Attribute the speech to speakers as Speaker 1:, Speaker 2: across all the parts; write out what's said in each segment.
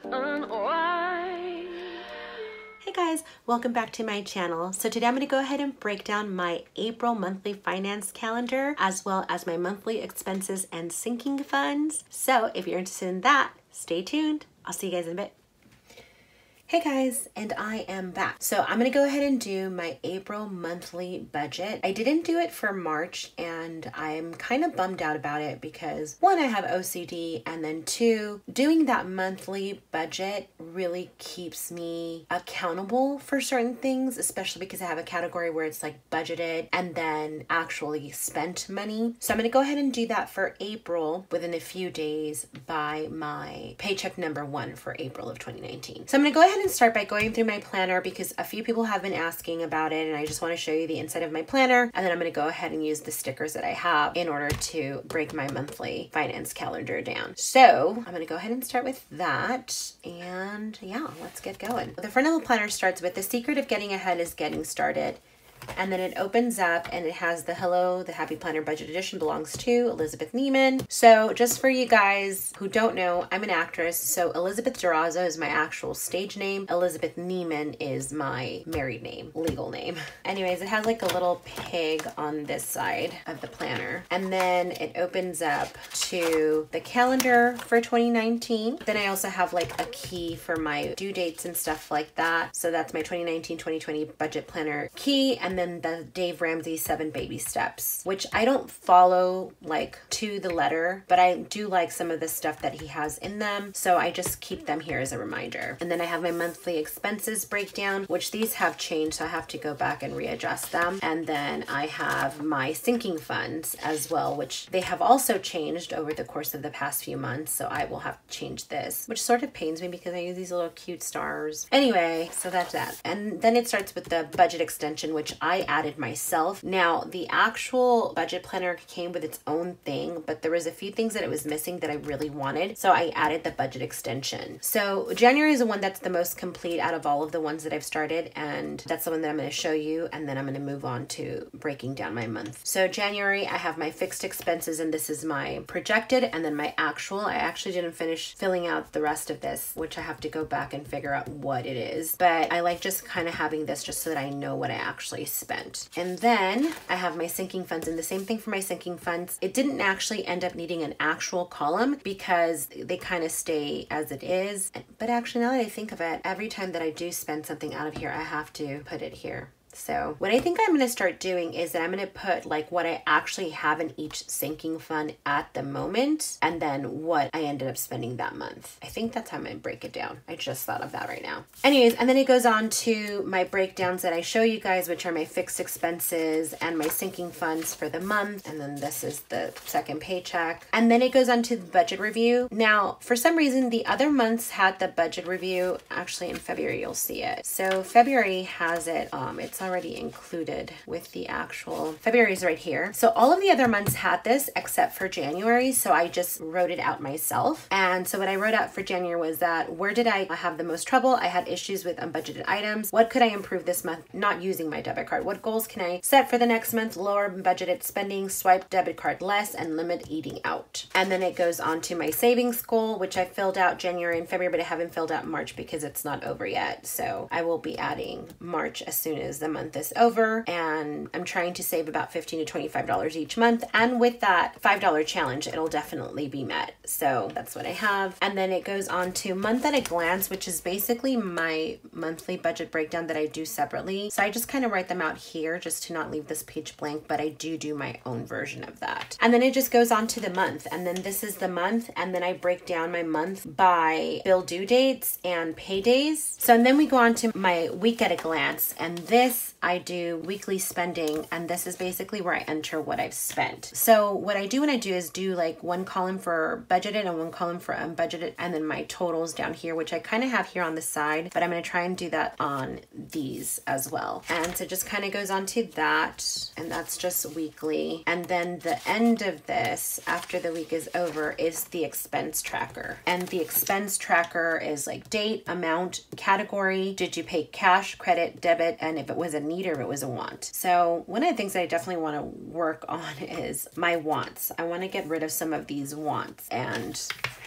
Speaker 1: unwise. Hey guys, welcome back to my channel. So today I'm going to go ahead and break down my April monthly finance calendar as well as my monthly expenses and sinking funds. So if you're interested in that, stay tuned. I'll see you guys in a bit. Hey guys, and I am back. So I'm gonna go ahead and do my April monthly budget. I didn't do it for March and I'm kind of bummed out about it because one, I have OCD, and then two, doing that monthly budget really keeps me accountable for certain things, especially because I have a category where it's like budgeted and then actually spent money. So I'm gonna go ahead and do that for April within a few days by my paycheck number 1 for April of 2019. So I'm gonna go ahead and start by going through my planner because a few people have been asking about it and I just want to show you the inside of my planner, and then I'm going to go ahead and use the stickers that I have in order to break my monthly finance calendar down. So I'm going to go ahead and start with that, and yeah, let's get going. The front of the planner starts with the secret of getting ahead is getting started. And then it opens up and it has the hello, the Happy Planner Budget Edition belongs to Elizabeth Niemann. So just for you guys who don't know, I'm an actress. So Elizabeth Durazo is my actual stage name. Elizabeth Niemann is my married name, legal name. Anyways, it has like a little pig on this side of the planner. And then it opens up to the calendar for 2019. Then I also have like a key for my due dates and stuff like that. So that's my 2019-2020 budget planner key. And then the Dave Ramsey 7 baby steps, which I don't follow like to the letter, but I do like some of the stuff that he has in them. So I just keep them here as a reminder. And then I have my monthly expenses breakdown, which these have changed. So I have to go back and readjust them. And then I have my sinking funds as well, which they have also changed over the course of the past few months. So I will have to change this, which sort of pains me because I use these little cute stars. Anyway, so that's that. And then it starts with the budget extension, which I added myself. Now, the actual budget planner came with its own thing, but there was a few things that it was missing that I really wanted. So I added the budget extension. So January is the one that's the most complete out of all of the ones that I've started. And that's the one that I'm going to show you. And then I'm going to move on to breaking down my month. So January, I have my fixed expenses, and this is my projected, and then my actual. I actually didn't finish filling out the rest of this, which I have to go back and figure out what it is. But I like just kind of having this just so that I know what I actually spent. And then I have my sinking funds, and the same thing for my sinking funds. It didn't actually end up needing an actual column because they kind of stay as it is. But actually, now that I think of it, every time that I do spend something out of here, I have to put it here. So what I think I'm going to start doing is that I'm going to put like what I actually have in each sinking fund at the moment, and then what I ended up spending that month. I think that's how I'm going to break it down. I just thought of that right now. Anyways, and then it goes on to my breakdowns that I show you guys, which are my fixed expenses and my sinking funds for the month. And then this is the second paycheck. And then it goes on to the budget review. Now, for some reason, the other months had the budget review. Actually, in February, you'll see it. So February has it. It's already included with the actual February is right here. So all of the other months had this except for January. So I just wrote it out myself. And so what I wrote out for January was that where did I have the most trouble? I had issues with unbudgeted items. What could I improve this month not using my debit card? What goals can I set for the next month? Lower budgeted spending, swipe debit card less, and limit eating out. And then it goes on to my savings goal, which I filled out January and February, but I haven't filled out March because it's not over yet. So I will be adding March as soon as the month is over, and I'm trying to save about $15 to $25 each month, and with that $5 challenge it'll definitely be met. So that's what I have. And then it goes on to month at a glance, which is basically my monthly budget breakdown that I do separately. So I just kind of write them out here just to not leave this page blank, but I do my own version of that. And then it just goes on to the month, and then this is the month, and then I break down my month by bill due dates and paydays. So and then we go on to my week at a glance, and this I do weekly spending, and this is basically where I enter what I've spent. So what I do when I do is do like one column for budgeted and one column for unbudgeted, and then my totals down here, which I kind of have here on the side, but I'm going to try and do that on these as well. And so it just kind of goes on to that, and that's just weekly. And then the end of this, after the week is over, is the expense tracker. And the expense tracker is like date, amount, category, did you pay cash, credit, debit, and if it was was a need or it was a want. So one of the things that I definitely want to work on is my wants. I want to get rid of some of these wants, and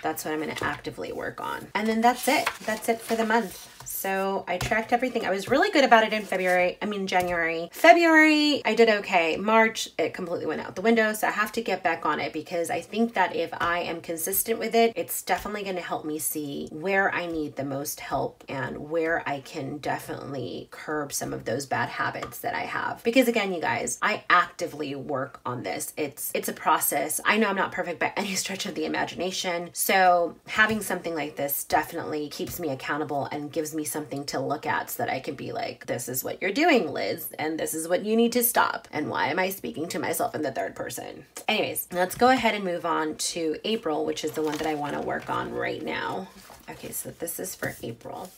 Speaker 1: that's what I'm going to actively work on. And then that's it. That's it for the month. So I tracked everything. I was really good about it in January. February, I did okay. March, it completely went out the window. So I have to get back on it, because I think that if I am consistent with it, it's definitely going to help me see where I need the most help and where I can definitely curb some of those bad habits that I have. Because again, you guys, I actively work on this. It's a process. I know I'm not perfect by any stretch of the imagination. So having something like this definitely keeps me accountable and gives me something to look at, so that I can be like, this is what you're doing, Liz, and this is what you need to stop. And why am I speaking to myself in the third person? Anyways, let's go ahead and move on to April, which is the one that I want to work on right now. Okay, so this is for April.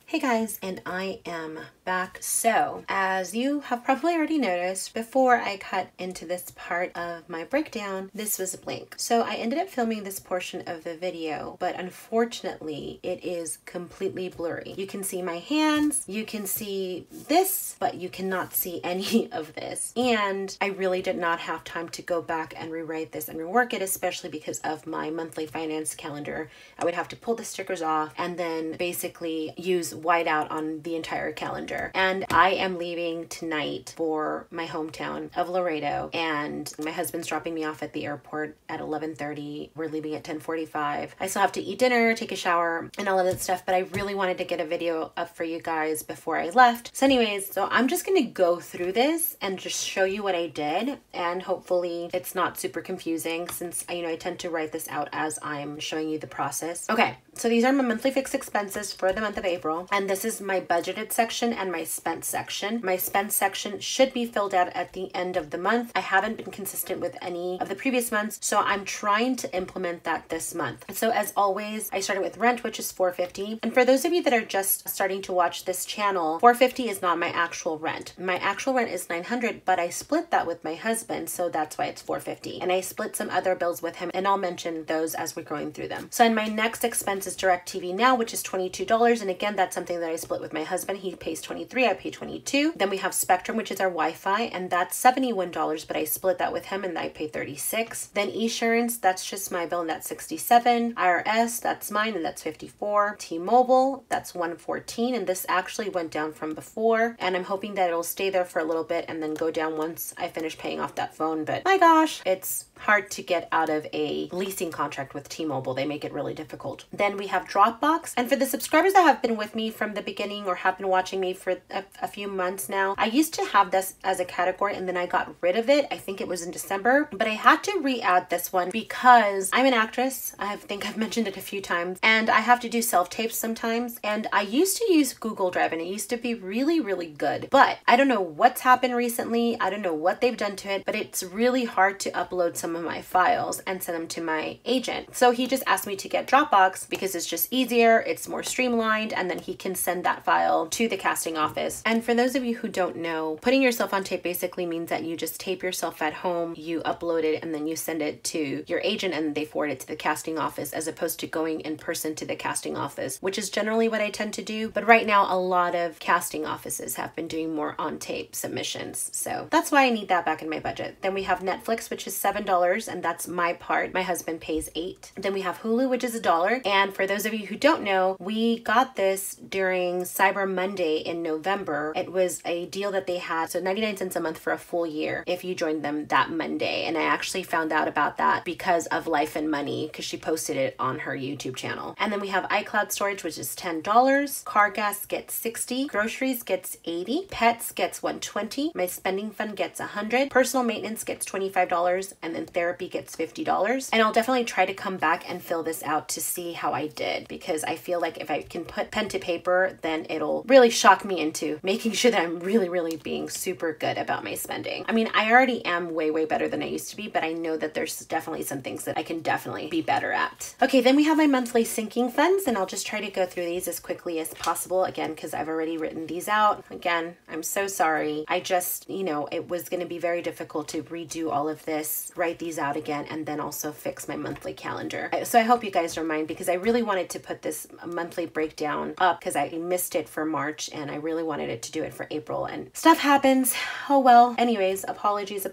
Speaker 1: Hey guys, and I am back. So as you have probably already noticed, before I cut into this part of my breakdown, this was blank. So I ended up filming this portion of the video, but unfortunately it is completely blurry. You can see my hands, you can see this, but you cannot see any of this. And I really did not have time to go back and rewrite this and rework it, especially because of my monthly finance calendar. I would have to pull the stickers off and then basically use whiteout on the entire calendar. And I am leaving tonight for my hometown of Laredo, and my husband's dropping me off at the airport at 11:30. We're leaving at 10:45. I still have to eat dinner, take a shower, and all of that stuff, but I really wanted to get a video up for you guys before I left. So anyways, so I'm just gonna go through this and just show you what I did, and hopefully it's not super confusing, since I tend to write this out as I'm showing you the process. Okay, so these are my monthly fixed expenses for the month of April. And this is my budgeted section and my spent section. My spent section should be filled out at the end of the month. I haven't been consistent with any of the previous months, so I'm trying to implement that this month. So as always, I started with rent, which is $450. And for those of you that are just starting to watch this channel, $450 is not my actual rent. My actual rent is $900, but I split that with my husband, so that's why it's $450. And I split some other bills with him, and I'll mention those as we're going through them. So in my next expense is DirecTV Now, which is $22. And again, that's something that I split with my husband. He pays $23, I pay $22. Then we have Spectrum, which is our Wi-Fi, and that's $71, but I split that with him and I pay $36. Then Esurance, that's just my bill, and that's $67. IRS, that's mine, and that's $54. T-Mobile, that's $114, and this actually went down from before, and I'm hoping that it'll stay there for a little bit and then go down once I finish paying off that phone. But my gosh, it's hard to get out of a leasing contract with T-Mobile. They make it really difficult. Then we have Dropbox, and for the subscribers that have been with me from the beginning or have been watching me for a few months now, I used to have this as a category, and then I got rid of it. I think it was in December, but I had to re-add this one because I'm an actress. I think I've mentioned it a few times, and I have to do self-tapes sometimes, and I used to use Google Drive, and it used to be really, really good, but I don't know what's happened recently. I don't know what they've done to it, but it's really hard to upload some of my files and send them to my agent. So he just asked me to get Dropbox because it's just easier, it's more streamlined, and then he can send that file to the casting office. And for those of you who don't know, putting yourself on tape basically means that you just tape yourself at home, you upload it, and then you send it to your agent and they forward it to the casting office, as opposed to going in person to the casting office, which is generally what I tend to do. But right now, a lot of casting offices have been doing more on tape submissions. So that's why I need that back in my budget. Then we have Netflix, which is $7, and that's my part. My husband pays $8. Then we have Hulu, which is $1. And for those of you who don't know, we got this during Cyber Monday in November. It was a deal that they had, so 99 cents a month for a full year if you joined them that Monday. And I actually found out about that because of Life and Money, because she posted it on her YouTube channel. And then we have iCloud storage, which is $10. Car gas gets $60. Groceries gets $80. Pets gets $120. My spending fund gets $100. Personal maintenance gets $25. And then therapy gets $50. And I'll definitely try to come back and fill this out to see how I did, because I feel like if I can put pen to paper, then it'll really shock me into making sure that I'm really, really being super good about my spending. I mean, I already am way, way better than I used to be, but I know that there's definitely some things that I can definitely be better at. Okay, then we have my monthly sinking funds, and I'll just try to go through these as quickly as possible, again, because I've already written these out. Again, I'm so sorry. I just, it was going to be very difficult to redo all of this, write these out again, and then also fix my monthly calendar. So I hope you guys don't mind, because I really wanted to put this monthly breakdown up because I missed it for March and I really wanted it to do it for April, and stuff happens. Oh well. Anyways, apologies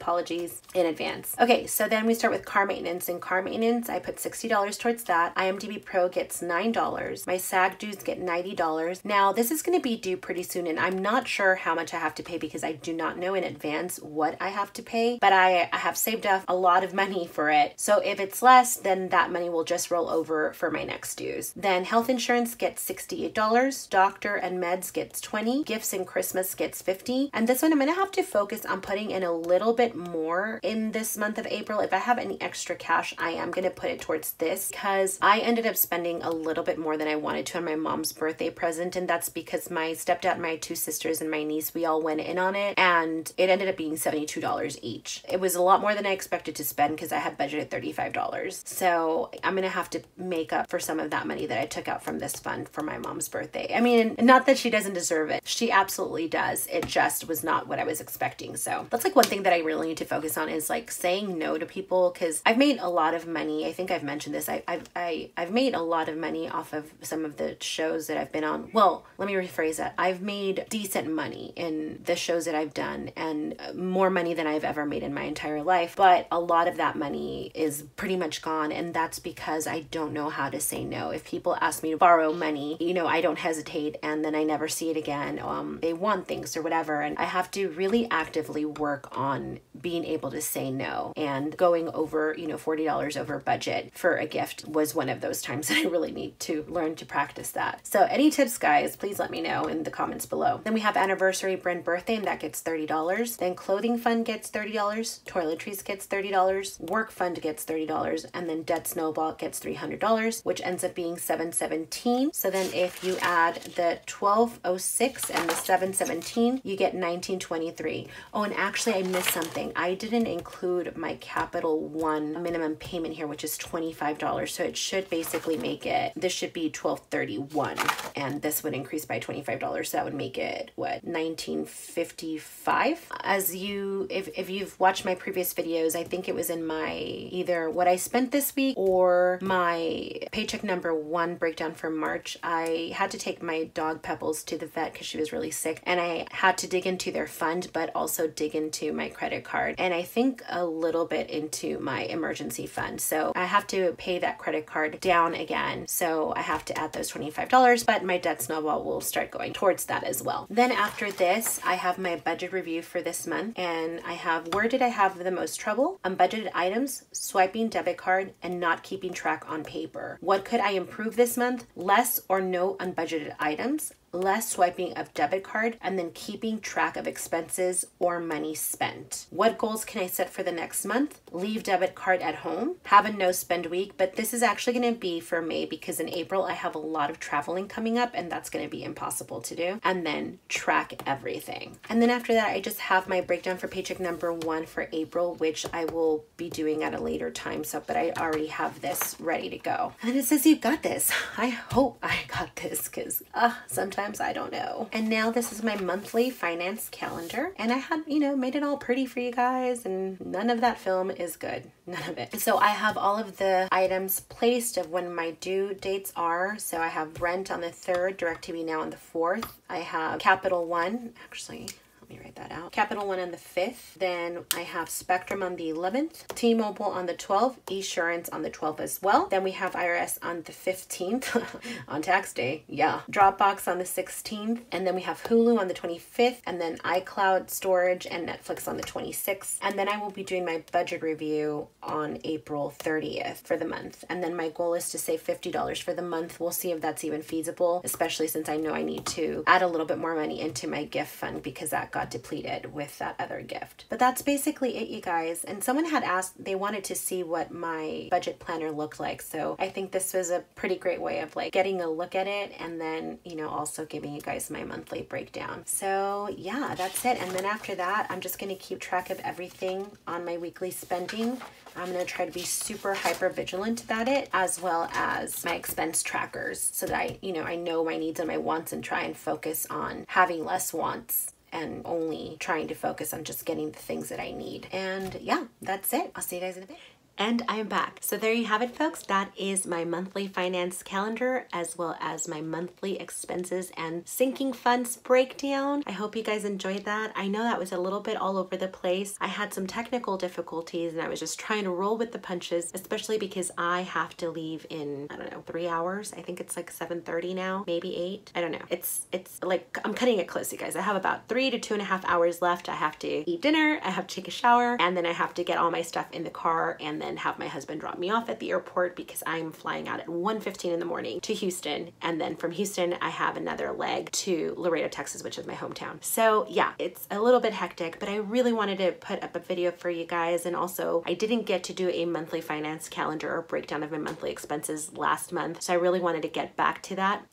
Speaker 1: in advance. Okay, so then we start with car maintenance. In car maintenance, I put $60 towards that. IMDb Pro gets $9. My SAG dues get $90. Now, this is going to be due pretty soon, and I'm not sure how much I have to pay because I do not know in advance what I have to pay, but I have saved up a lot of money for it. So if it's less, then that money will just roll over for my next dues. Then health insurance gets $68. Doctor and meds gets $20. Gifts and Christmas gets $50. And this one, I'm going to have to focus on putting in a little bit more in this month of April. If I have any extra cash, I am going to put it towards this because I ended up spending a little bit more than I wanted to on my mom's birthday present. And that's because my stepdad, my two sisters, and my niece, we all went in on it, and it ended up being $72 each. It was a lot more than I expected to spend because I had budgeted $35. So I'm going to have to make up for some of that money that I took out from this fund for my mom's birthday. I mean, not that she doesn't deserve it. She absolutely does. It just was not what I was expecting. So that's like one thing that I really need to focus on is like saying no to people, because I've made a lot of money. I think I've mentioned this. I've made a lot of money off of some of the shows that I've been on. Well, let me rephrase that. I've made decent money in the shows that I've done, and more money than I've ever made in my entire life. But a lot of that money is pretty much gone, and that's because I don't know how to say no. If people ask me to borrow money, you know, I don't hesitate, and then I never see it again. They want things or whatever, and I have to really actively work on being able to say no. And going over, you know, $40 over budget for a gift was one of those times that I really need to learn to practice that. So any tips, guys, please let me know in the comments below. Then we have anniversary, Brand birthday, and that gets $30. Then clothing fund gets $30. Toiletries gets $30. Work fund gets $30. And then debt snowball gets $300, which ends up being $717. So then if you add the $1206 and the $717, you get $1923. Oh, and actually I missed something. I didn't include my Capital One minimum payment here, which is $25. So it should basically make it, this should be $1231, and this would increase by $25. So that would make it, what, $1955? As you, if you've watched my previous videos, I think it was in my either what I spent this week or my paycheck number 1 breakdown for March. I had to take my dog Pebbles to the vet because she was really sick, and I had to dig into their fund, but also dig into my credit card, and I think a little bit into my emergency fund. So I have to pay that credit card down again. So I have to add those $25, but my debt snowball will start going towards that as well. Then after this, I have my budget review for this month, and I have where did I have the most trouble? Unbudgeted items, swiping debit card, and not keeping track on paper. What could I improve this month? Less or no unbudgeted items, less swiping of debit card, and then keeping track of expenses or money spent. What goals can I set for the next month? Leave debit card at home, have a no spend week, but this is actually going to be for May because in April I have a lot of traveling coming up and that's going to be impossible to do. And then track everything. And then after that, I just have my breakdown for paycheck number 1 for April, which I will be doing at a later time. So, but I already have this ready to go. And then it says you got this. I hope I got this because sometimes I don't know. And now this is my monthly finance calendar, and I had, you know, made it all pretty for you guys, and none of that film is good. None of it. So I have all of the items placed of when my due dates are. So I have rent on the 3rd, DirecTV Now on the 4th. I have Capital One, actually, let me write that out. Capital One on the 5th. Then I have Spectrum on the 11th. T-Mobile on the 12th. Esurance on the 12th as well. Then we have IRS on the 15th on tax day. Yeah. Dropbox on the 16th. And then we have Hulu on the 25th. And then iCloud storage and Netflix on the 26th. And then I will be doing my budget review on April 30th for the month. And then my goal is to save $50 for the month. We'll see if that's even feasible, especially since I know I need to add a little bit more money into my gift fund because that got depleted with that other gift. But that's basically it, you guys. And someone had asked, they wanted to see what my budget planner looked like. So I think this was a pretty great way of like getting a look at it and then, you know, also giving you guys my monthly breakdown. So yeah, that's it. And then after that, I'm just going to keep track of everything on my weekly spending. I'm going to try to be super hyper vigilant about it, as well as my expense trackers so that I know my needs and my wants and try and focus on having less wants and only trying to focus on just getting the things that I need. And yeah, that's it. I'll see you guys in a bit. And I'm back. So there you have it, folks. That is my monthly finance calendar as well as my monthly expenses and sinking funds breakdown. I hope you guys enjoyed that. I know that was a little bit all over the place. I had some technical difficulties and I was just trying to roll with the punches, especially because I have to leave in, I don't know, 3 hours. I think it's like 7:30 now, maybe 8. I don't know. It's like, I'm cutting it close, you guys. I have about 3 to 2.5 hours left. I have to eat dinner, I have to take a shower, and then I have to get all my stuff in the car and then have my husband drop me off at the airport because I'm flying out at 1:15 in the morning to Houston. And then from Houston, I have another leg to Laredo, Texas, which is my hometown. So yeah, it's a little bit hectic, but I really wanted to put up a video for you guys. And also I didn't get to do a monthly finance calendar or breakdown of my monthly expenses last month. So I really wanted to get back to that.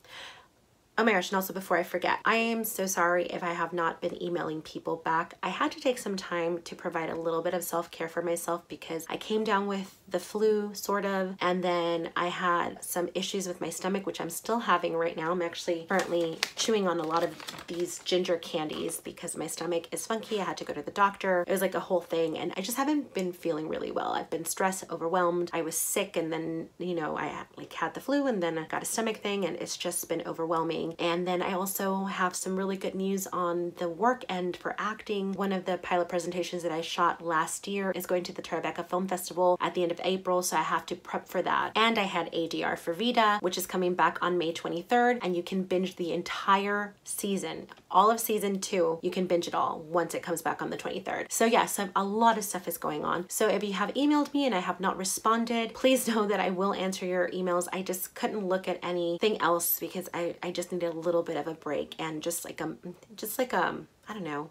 Speaker 1: Oh my gosh, and also before I forget, I am so sorry if I have not been emailing people back. I had to take some time to provide a little bit of self-care for myself because I came down with the flu, sort of, and then I had some issues with my stomach, which I'm still having right now. I'm actually currently chewing on a lot of these ginger candies because my stomach is funky. I had to go to the doctor. It was like a whole thing, and I just haven't been feeling really well. I've been stressed, overwhelmed. I was sick, and then, you know, I had the flu, and then I got a stomach thing, and it's just been overwhelming. And then I also have some really good news on the work end for acting. One of the pilot presentations that I shot last year is going to the Tribeca Film Festival at the end of April, so I have to prep for that. And I had ADR for Vida, which is coming back on May 23rd, and you can binge the entire season. All of season 2, you can binge it all once it comes back on the 23rd. So yes, a lot of stuff is going on. So if you have emailed me and I have not responded, please know that I will answer your emails. I just couldn't look at anything else because I just needed a little bit of a break and just like I don't know,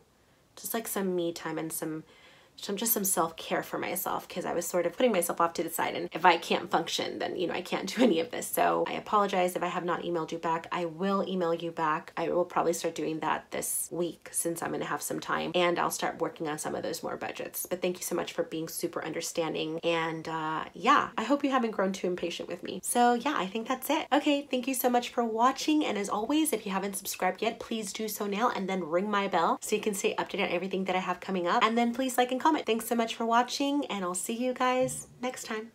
Speaker 1: just like some me time and some self-care for myself, because I was sort of putting myself off to the side, and if I can't function, then, you know, I can't do any of this. So I apologize if I have not emailed you back. I will email you back. I will probably start doing that this week since I'm gonna have some time, and I'll start working on some of those more budgets. But thank you so much for being super understanding, and yeah, I hope you haven't grown too impatient with me. So yeah, I think that's it. Okay, thank you so much for watching, and as always, if you haven't subscribed yet, please do so now, and then ring my bell so you can stay updated on everything that I have coming up, and then please like and comment. Thanks so much for watching, and I'll see you guys next time.